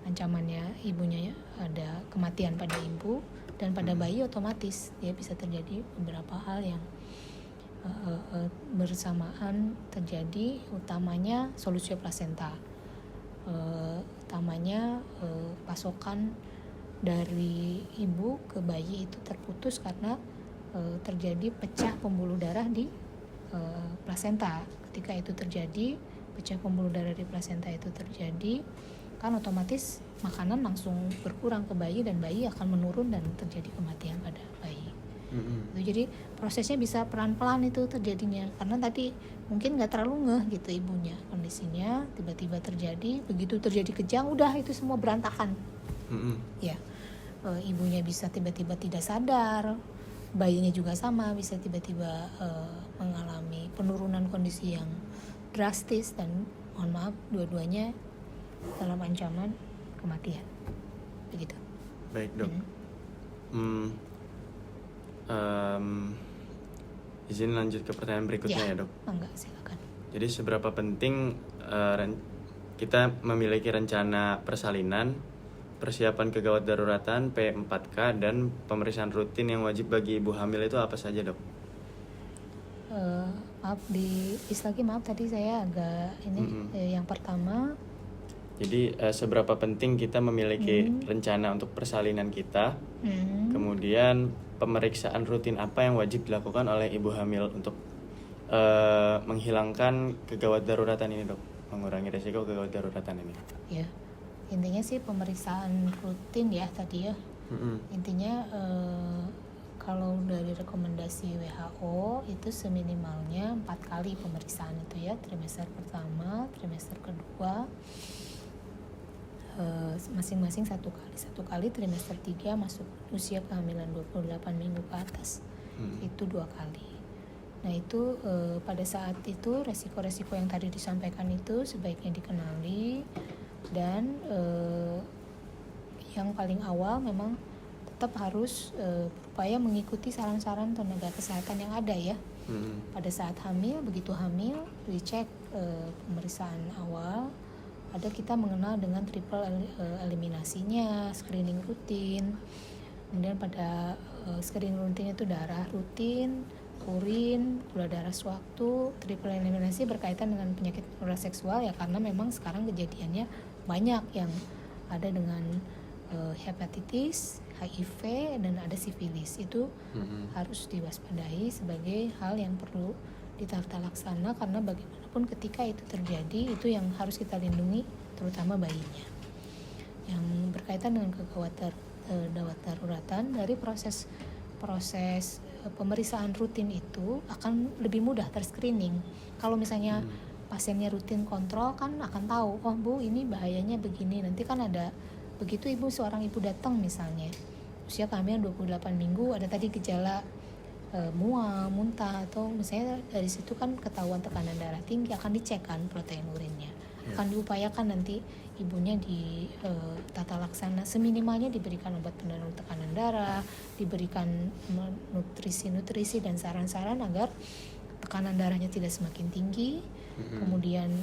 ancamannya ibunya ada kematian pada ibu, dan pada bayi otomatis dia bisa terjadi beberapa hal yang bersamaan terjadi, utamanya solusio plasenta, utamanya pasokan dari ibu ke bayi itu terputus karena terjadi pecah pembuluh darah di plasenta. Ketika itu terjadi, pecah pembuluh darah di plasenta itu terjadi, kan otomatis makanan langsung berkurang ke bayi dan bayi akan menurun dan terjadi kematian pada bayi. Jadi prosesnya bisa pelan-pelan itu terjadinya, karena tadi mungkin nggak terlalu ngeh gitu ibunya kondisinya, tiba-tiba terjadi, begitu terjadi kejang udah itu semua berantakan. Ya, ibunya bisa tiba-tiba tidak sadar, bayinya juga sama bisa tiba-tiba mengalami penurunan kondisi yang drastis, dan mohon maaf dua-duanya dalam ancaman kematian. Begitu. Baik dok. Izin lanjut ke pertanyaan berikutnya ya dok. Enggak, silakan. Jadi seberapa penting kita memiliki rencana persalinan, persiapan kegawat daruratan, P4K, dan pemeriksaan rutin yang wajib bagi ibu hamil itu apa saja dok? Maaf maaf tadi saya agak ini yang pertama. Jadi seberapa penting kita memiliki rencana untuk persalinan kita, kemudian pemeriksaan rutin apa yang wajib dilakukan oleh ibu hamil untuk menghilangkan kegawat daruratan ini dok, mengurangi resiko kegawat daruratan ini. Ya, intinya sih pemeriksaan rutin ya tadi ya. Intinya kalau dari rekomendasi WHO itu seminimalnya 4 kali pemeriksaan itu ya, trimester pertama, trimester kedua, masing-masing satu kali trimester 3 masuk usia kehamilan 28 minggu ke atas. Itu 2 kali. Nah itu pada saat itu resiko-resiko yang tadi disampaikan itu sebaiknya dikenali, dan yang paling awal memang tetap harus berupaya mengikuti saran-saran tenaga kesehatan yang ada ya. Pada saat hamil, begitu hamil dicek pemeriksaan awal, ada kita mengenal dengan triple eliminasinya, screening rutin. Kemudian pada screening rutin itu darah rutin, urin, gula darah sewaktu. Triple eliminasi berkaitan dengan penyakit menular seksual ya, karena memang sekarang kejadiannya banyak yang ada dengan hepatitis, HIV, dan ada sifilis. Itu harus diwaspadai sebagai hal yang perlu ditata laksana, karena bagaimanapun ketika itu terjadi, itu yang harus kita lindungi, terutama bayinya. Yang berkaitan dengan gawat daruratan, dari proses pemeriksaan rutin itu akan lebih mudah terscreening. Kalau misalnya pasiennya rutin kontrol, kan akan tahu, oh Bu ini bahayanya begini. Nanti kan ada, begitu seorang ibu datang misalnya usia kehamilan 28 minggu, ada tadi gejala mual, muntah, atau misalnya dari situ kan ketahuan tekanan darah tinggi, akan dicek kan protein urinnya. Akan diupayakan nanti ibunya di tata laksana seminimalnya diberikan obat penurun tekanan darah, diberikan nutrisi dan saran-saran agar tekanan darahnya tidak semakin tinggi. Kemudian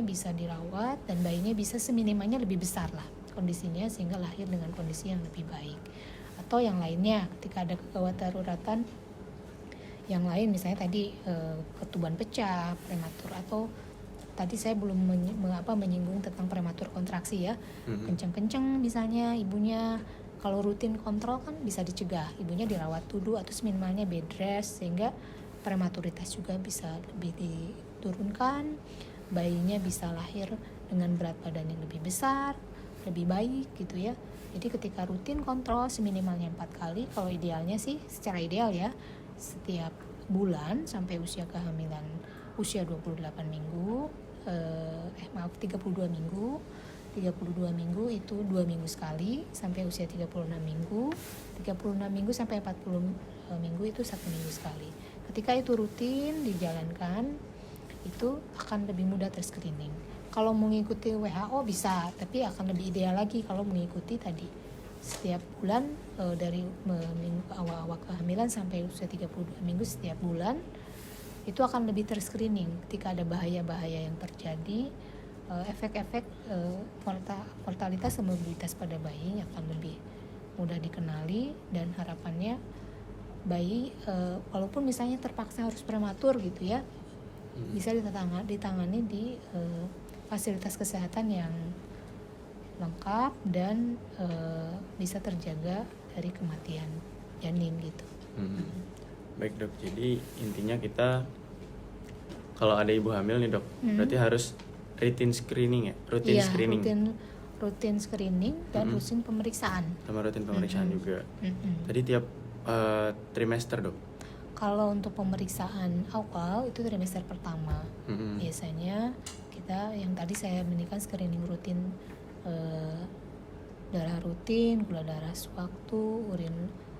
bisa dirawat, dan bayinya bisa seminimalnya lebih besar lah kondisinya, sehingga lahir dengan kondisi yang lebih baik. Atau yang lainnya, ketika ada kegawat daruratan yang lain, misalnya tadi ketuban pecah, prematur, atau tadi saya belum menyinggung tentang prematur kontraksi ya, kenceng-kenceng misalnya ibunya, kalau rutin kontrol kan bisa dicegah, ibunya dirawat dulu atau seminimalnya bed rest, sehingga prematuritas juga bisa lebih diturunkan, bayinya bisa lahir dengan berat badan yang lebih besar, lebih baik gitu ya. Jadi ketika rutin kontrol seminimalnya 4 kali, kalau idealnya sih secara ideal ya setiap bulan sampai usia kehamilan usia 28 minggu 32 minggu 32 minggu itu 2 minggu sekali, sampai usia 36 minggu 36 minggu sampai 40 minggu itu 1 minggu sekali. Ketika itu rutin dijalankan, itu akan lebih mudah terscreening. Kalau mengikuti WHO bisa, tapi akan lebih ideal lagi kalau mengikuti tadi setiap bulan dari minggu awal-awal kehamilan sampai usia 32 minggu setiap bulan, itu akan lebih terscreening. Ketika ada bahaya-bahaya yang terjadi, efek-efek mortalitas dan mobilitas pada bayi akan lebih mudah dikenali, dan harapannya bayi walaupun misalnya terpaksa harus prematur gitu ya, bisa ditangani di fasilitas kesehatan yang lengkap dan bisa terjaga dari kematian janin gitu. Baik dok, jadi intinya kita kalau ada ibu hamil nih dok, berarti harus rutin screening ya, screening. Rutin screening dan rutin pemeriksaan. Sama rutin pemeriksaan juga. Tadi tiap trimester dok. Kalau untuk pemeriksaan awal itu trimester pertama. Biasanya kita yang tadi saya berikan screening rutin, darah rutin, gula darah sewaktu, urin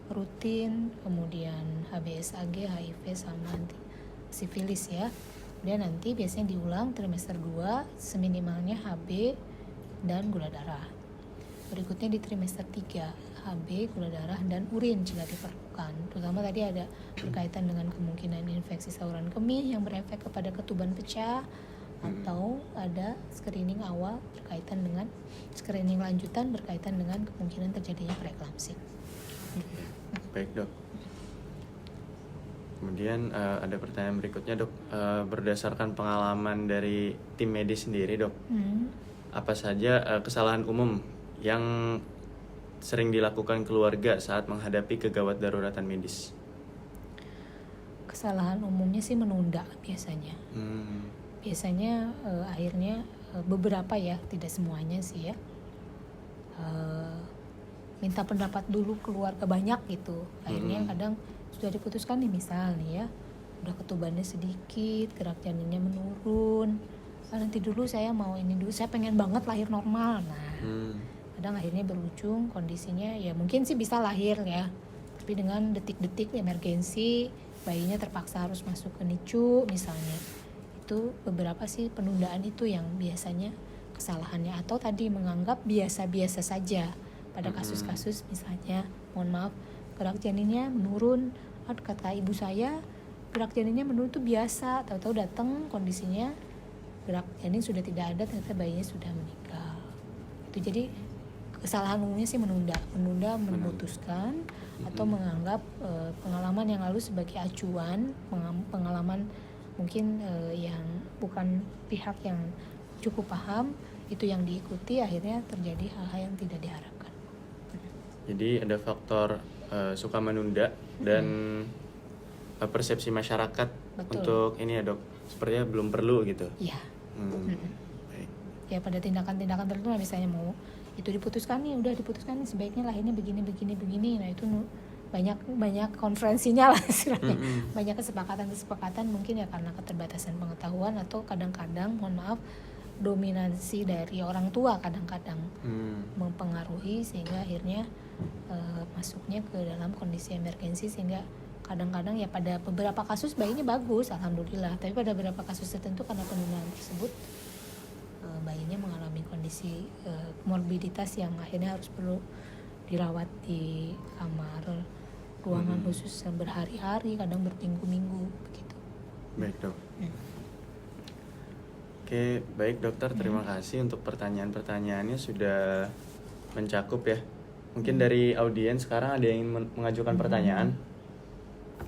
rutin, kemudian HBsAg, HIV sama sifilis ya. Kemudian nanti biasanya diulang trimester 2 seminimalnya HB dan gula darah. Berikutnya di trimester 3 HB, gula darah, dan urin jika diperlukan. Terutama tadi ada berkaitan dengan kemungkinan infeksi saluran kemih yang berefek kepada ketuban pecah, atau ada screening awal berkaitan dengan screening lanjutan berkaitan dengan kemungkinan terjadinya preeklamsi. Baik dok. Kemudian ada pertanyaan berikutnya dok, berdasarkan pengalaman dari tim medis sendiri dok, apa saja kesalahan umum yang sering dilakukan keluarga saat menghadapi kegawat daruratan medis? Kesalahan umumnya sih menunda biasanya. Biasanya akhirnya beberapa ya, tidak semuanya sih ya, minta pendapat dulu keluarga banyak gitu. Akhirnya kadang sudah diputuskan nih, misal nih ya, udah ketubannya sedikit, gerak janinnya menurun, nanti dulu saya mau ini dulu, saya pengen banget lahir normal. Nah, kadang akhirnya berujung kondisinya ya mungkin sih bisa lahir ya, tapi dengan detik-detik emergensi bayinya terpaksa harus masuk ke NICU misalnya. Itu beberapa sih penundaan itu yang biasanya kesalahannya, atau tadi menganggap biasa-biasa saja pada kasus-kasus misalnya, mohon maaf, gerak janinnya menurun, kata ibu saya gerak janinnya menurun itu biasa, tahu-tahu datang kondisinya gerak janin sudah tidak ada, ternyata bayinya sudah meninggal. Itu jadi kesalahan umumnya sih menunda memutuskan atau menganggap pengalaman yang lalu sebagai acuan, pengalaman mungkin yang bukan pihak yang cukup paham itu yang diikuti, akhirnya terjadi hal-hal yang tidak diharapkan. Jadi ada faktor suka menunda dan persepsi masyarakat. Betul. Untuk ini ya dok, sepertinya belum perlu gitu. Iya. Baik. Ya pada tindakan-tindakan tertentu misalnya mau itu diputuskan nih, udah diputuskan nih sebaiknya lahirnya begini. Nah itu banyak konferensinya lah istilahnya. Banyak kesepakatan mungkin ya karena keterbatasan pengetahuan atau kadang-kadang mohon maaf dominansi dari orang tua kadang-kadang mempengaruhi sehingga akhirnya masuknya ke dalam kondisi emergensi, sehingga kadang-kadang ya pada beberapa kasus bayinya bagus alhamdulillah, tapi pada beberapa kasus tertentu karena penundaan tersebut bayinya mengalami kondisi morbiditas yang akhirnya harus perlu dirawat di kamar ruangan khusus berhari-hari, kadang berminggu-minggu begitu. Baik dok. Oke, baik dokter, terima kasih untuk pertanyaan-pertanyaannya sudah mencakup ya. Mungkin dari audiens sekarang ada yang ingin mengajukan pertanyaan.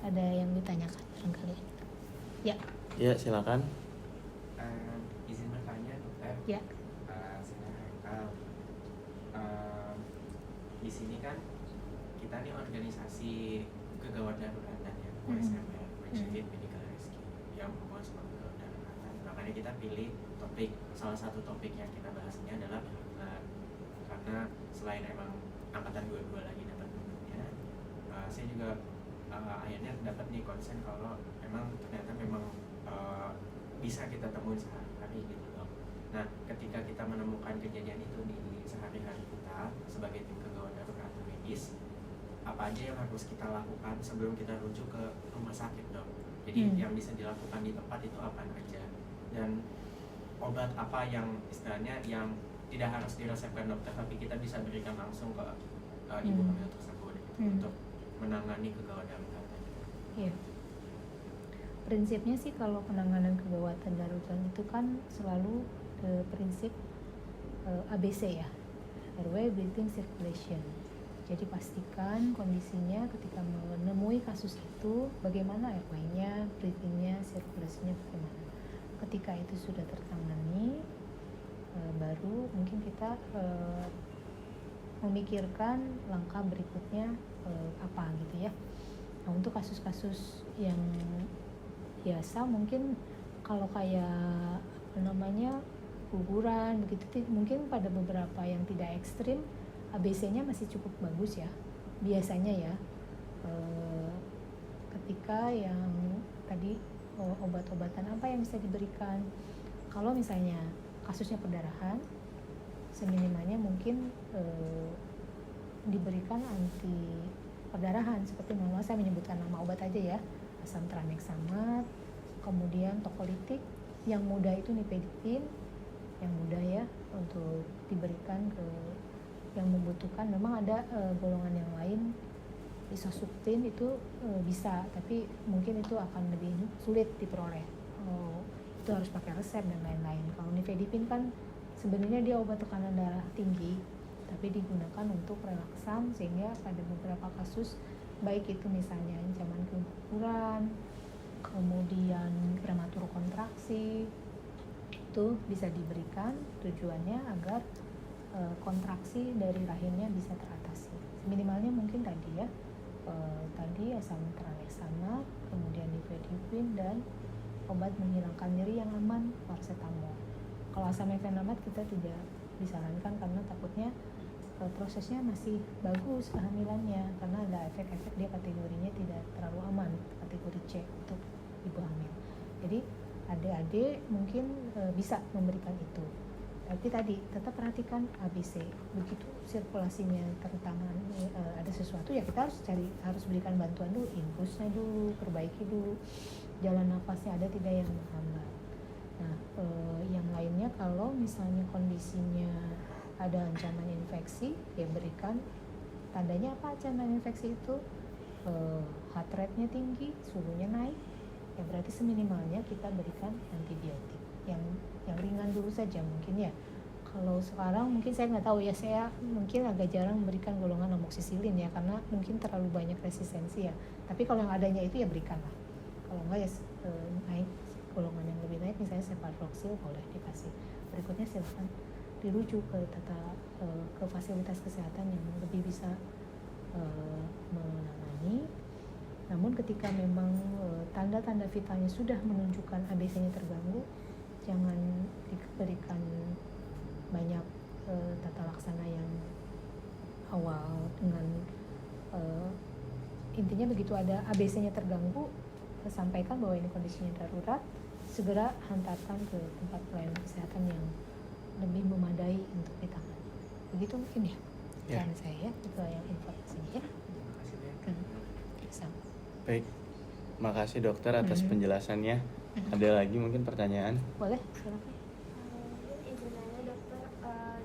Ada yang ditanyakan barangkali. Ya. Ya, silakan. Izin bertanya dokter. Ya. Saya Haikal. Di sini kan kita nih organisasi kegawat daruratan ya, OSMR, Wajib Medical Rescue, yang berhubungan sama kegawat daruratan. Makanya kita pilih salah satu topik yang kita bahas ini adalah darurat. Karena selain emang angkatan 22 lagi dapat untuknya, saya juga akhirnya dapat nih konsen kalau ternyata memang bisa kita temuin sehari-hari gitu loh. Nah, ketika kita menemukan kejadian itu di sehari-hari kita sebagai tim kegawat darurat medis, apa aja yang harus kita lakukan sebelum kita rujuk ke rumah sakit dok? Jadi yang bisa dilakukan di tempat itu apa aja, dan obat apa yang istilahnya yang tidak harus diresepkan dokter tapi kita bisa berikan langsung ke ibu hamil tersebut gitu, untuk menangani kegawat darurat. Iya. Prinsipnya sih kalau penanganan kegawatan darurat itu kan selalu prinsip ABC ya, airway, breathing, circulation. Jadi pastikan kondisinya ketika menemui kasus itu bagaimana airway-nya, breathing-nya, circulation-nya bagaimana. Ketika itu sudah tertangani, baru mungkin kita memikirkan langkah berikutnya apa gitu ya. Nah, untuk kasus-kasus yang biasa mungkin kalau kayak guguran begitu, mungkin pada beberapa yang tidak ekstrim ABC-nya masih cukup bagus ya biasanya ya. Ketika yang tadi obat-obatan apa yang bisa diberikan, kalau misalnya kasusnya perdarahan, seminimalnya mungkin diberikan anti perdarahan seperti saya menyebutkan nama obat aja ya, asam tranexamat, kemudian tokolitik, yang mudah itu nifedipin, yang mudah ya untuk diberikan ke yang membutuhkan. Memang ada golongan yang lain, isosuktin itu bisa, tapi mungkin itu akan lebih sulit diperoleh. Itu harus pakai resep dan lain-lain. Kalau nifedipin kan sebenarnya dia obat tekanan darah tinggi, tapi digunakan untuk relaksan, sehingga pada beberapa kasus baik itu misalnya ancaman keguguran, kemudian prematur kontraksi, itu bisa diberikan tujuannya agar kontraksi dari rahimnya bisa teratasi. Minimalnya mungkin tadi ya, tadi asam tranexamat, kemudian nifedipin, dan obat menghilangkan nyeri yang aman, paracetamol. Kalau asam tranexamat kita tidak disarankan karena takutnya prosesnya masih bagus kehamilannya, karena ada efek-efek dia kategorinya tidak terlalu aman, kategori C untuk ibu hamil. Jadi adik-adik mungkin bisa memberikan itu. Tapi tadi tetap perhatikan ABC. Begitu sirkulasinya terutama ada sesuatu ya kita harus berikan bantuan dulu, infusnya dulu, perbaiki dulu jalan nafasnya ada tidak yang menghambat. Nah, yang lainnya kalau misalnya kondisinya ada ancaman infeksi, ya berikan tandanya apa ancaman infeksi itu? Heart rate-nya tinggi, suhunya naik, ya berarti seminimalnya kita berikan antibiotik yang ringan dulu saja mungkin ya. Kalau sekarang mungkin saya nggak tahu ya, saya mungkin agak jarang memberikan golongan amoksisilin ya karena mungkin terlalu banyak resistensi ya. Tapi kalau yang adanya itu ya berikanlah. Kalau nggak ya naik golongan yang lebih naik misalnya cefalroxil boleh dikasih. Berikutnya silakan dirujuk ke fasilitas kesehatan yang lebih bisa menangani. Namun ketika memang tanda-tanda vitalnya sudah menunjukkan ABC-nya terganggu, jangan diberikan banyak tata laksana yang awal dengan intinya begitu ada ABC-nya terganggu, sampaikan bahwa ini kondisinya darurat, segera hantarkan ke tempat pelayanan kesehatan yang lebih memadai untuk ditangani. Begitu mungkin ya saran saya itu yang informasinya ya. Terima kasih banyak. Sama. Baik, makasih dokter atas penjelasannya. Ada lagi mungkin pertanyaan? Boleh, silakan. Izin nanya dokter,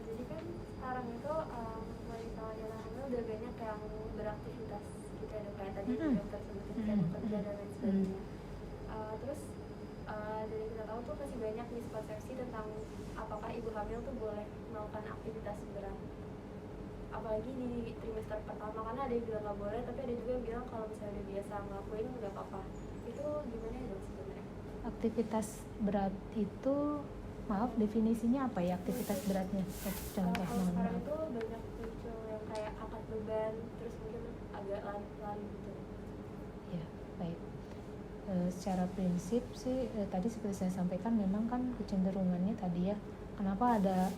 jadi kan sekarang itu wanita hamil udah banyak yang beraktivitas gitu ya dok, kayak tadi dokter sebutin kan kerja dan lain sebagainya. Terus dari kita tahu tuh masih banyak miskonsepsi tentang apakah ibu hamil tuh boleh melakukan aktivitas berat, apalagi di trimester pertama, karena ada yang bilang nggak boleh, tapi ada juga yang bilang kalau misalnya udah biasa ngelakuin nggak apa-apa. Itu gimana ya dok sebenarnya? Aktivitas berat itu, maaf definisinya apa ya aktivitas beratnya? Contoh Kalau sekarang maaf. itu banyak muncul yang kayak angkat beban, terus mungkin agak lari gitu. Ya, baik. Secara prinsip sih tadi seperti saya sampaikan memang kan kecenderungannya tadi ya, kenapa ada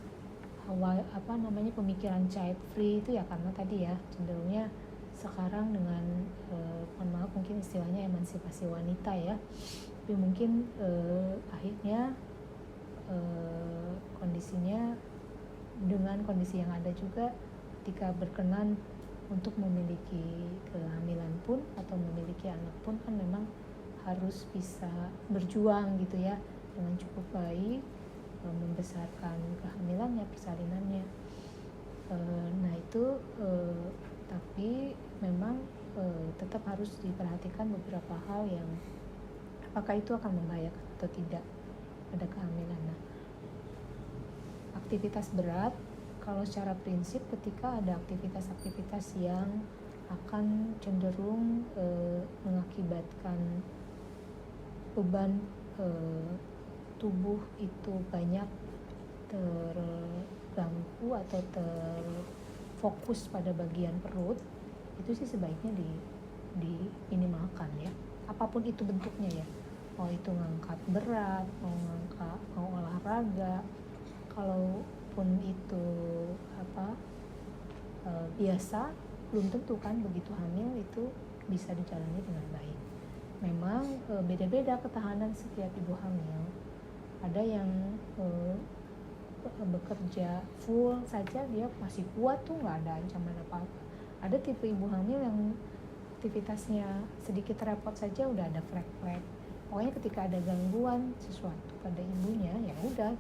pemikiran child free itu ya karena tadi ya cenderungnya sekarang dengan mohon maaf mungkin istilahnya emansipasi wanita ya, tapi mungkin akhirnya kondisinya dengan kondisi yang ada juga ketika berkenan untuk memiliki kehamilan pun atau memiliki anak pun kan memang harus bisa berjuang gitu ya dengan cukup baik membesarkan kehamilannya, persalinannya. Nah itu tapi memang tetap harus diperhatikan beberapa hal yang apakah itu akan membahayakan atau tidak pada kehamilan. Nah, aktivitas berat kalau secara prinsip ketika ada aktivitas-aktivitas yang akan cenderung mengakibatkan beban tubuh itu banyak terganggu atau terfokus pada bagian perut, itu sih sebaiknya diminimalkan ya, apapun itu bentuknya ya, mau itu ngangkat berat, mau olahraga, kalaupun itu biasa, belum tentu kan begitu hamil itu bisa dijalani dengan baik. Memang beda-beda ketahanan setiap ibu hamil. Ada yang bekerja full saja dia masih kuat tuh, nggak ada ancaman apa-apa. Ada tipe ibu hamil yang aktivitasnya sedikit repot saja udah ada flek-flek. Pokoknya ketika ada gangguan sesuatu pada ibunya ya udah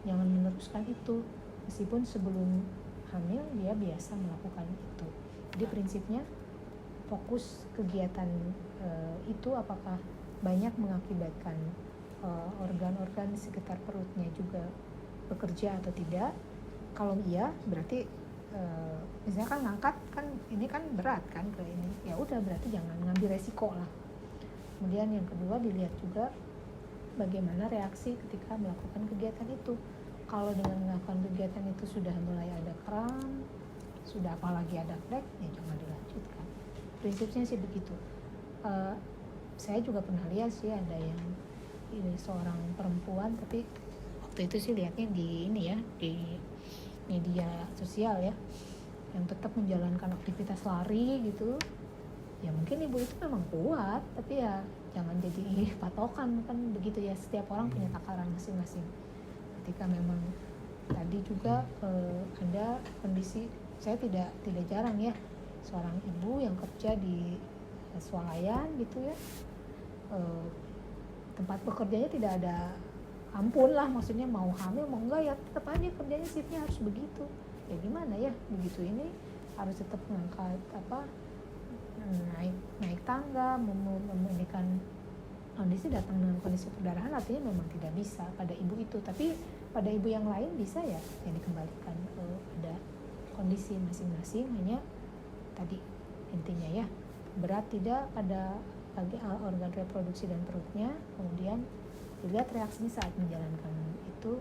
jangan meneruskan itu, meskipun sebelum hamil dia biasa melakukan itu. Jadi prinsipnya fokus kegiatan itu apakah banyak mengakibatkan organ-organ di sekitar perutnya juga bekerja atau tidak. Kalau iya berarti misalnya kan ngangkat kan ini kan berat kan ke ini, ya udah berarti jangan ngambil resiko lah. Kemudian yang kedua dilihat juga bagaimana reaksi ketika melakukan kegiatan itu. Kalau dengan melakukan kegiatan itu sudah mulai ada kram, sudah apalagi ada flek, ya jangan dilanjutkan. Prinsipnya sih begitu. Saya juga pernah lihat sih ada yang ini seorang perempuan, tapi waktu itu sih lihatnya di ini ya, di media sosial ya, yang tetap menjalankan aktivitas lari gitu Ya mungkin ibu itu memang kuat, tapi ya jangan jadi patokan kan begitu ya. Setiap orang punya takaran masing-masing. Ketika memang tadi juga ada kondisi, saya tidak jarang ya seorang ibu yang kerja di swalayan gitu ya, tempat bekerjanya tidak ada ampun lah, maksudnya mau hamil mau enggak ya tetap aja kerjanya shiftnya harus begitu. Ya gimana ya begitu, ini harus tetap mengangkat naik tangga, memandikan kondisi, datang dengan kondisi perdarahan, artinya memang tidak bisa pada ibu itu, tapi pada ibu yang lain bisa ya, yang dikembalikan pada kondisi masing-masing. Hanya tadi intinya ya, berat tidak pada organ reproduksi dan perutnya, kemudian dilihat reaksinya saat menjalankan itu,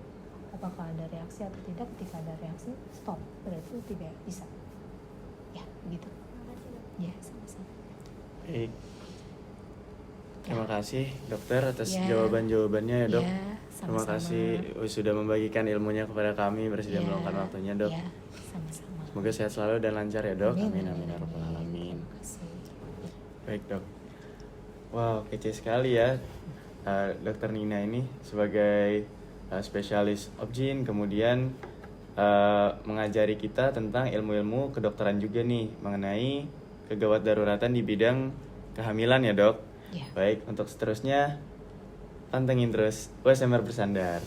apakah ada reaksi atau tidak. Ketika ada reaksi, stop, berarti tidak bisa ya, begitu. Ya, sama-sama. Baik. Terima kasih dokter atas Ya. jawaban-jawabannya ya dok. Ya, Terima sama-sama. kasih sudah membagikan ilmunya kepada kami, bersedia Ya, meluangkan waktunya dok. Ya, sama-sama. Semoga sehat selalu dan lancar ya dok. Amin Amin, amin ya rabbal alamin. Terima kasih. Baik dok. Wow, kece sekali ya dokter Nina ini sebagai spesialis obgyn, kemudian mengajari kita tentang ilmu-ilmu kedokteran juga nih mengenai kegawat daruratan di bidang kehamilan ya dok. Ya. Baik, untuk seterusnya pantengin terus USMR Bersandar.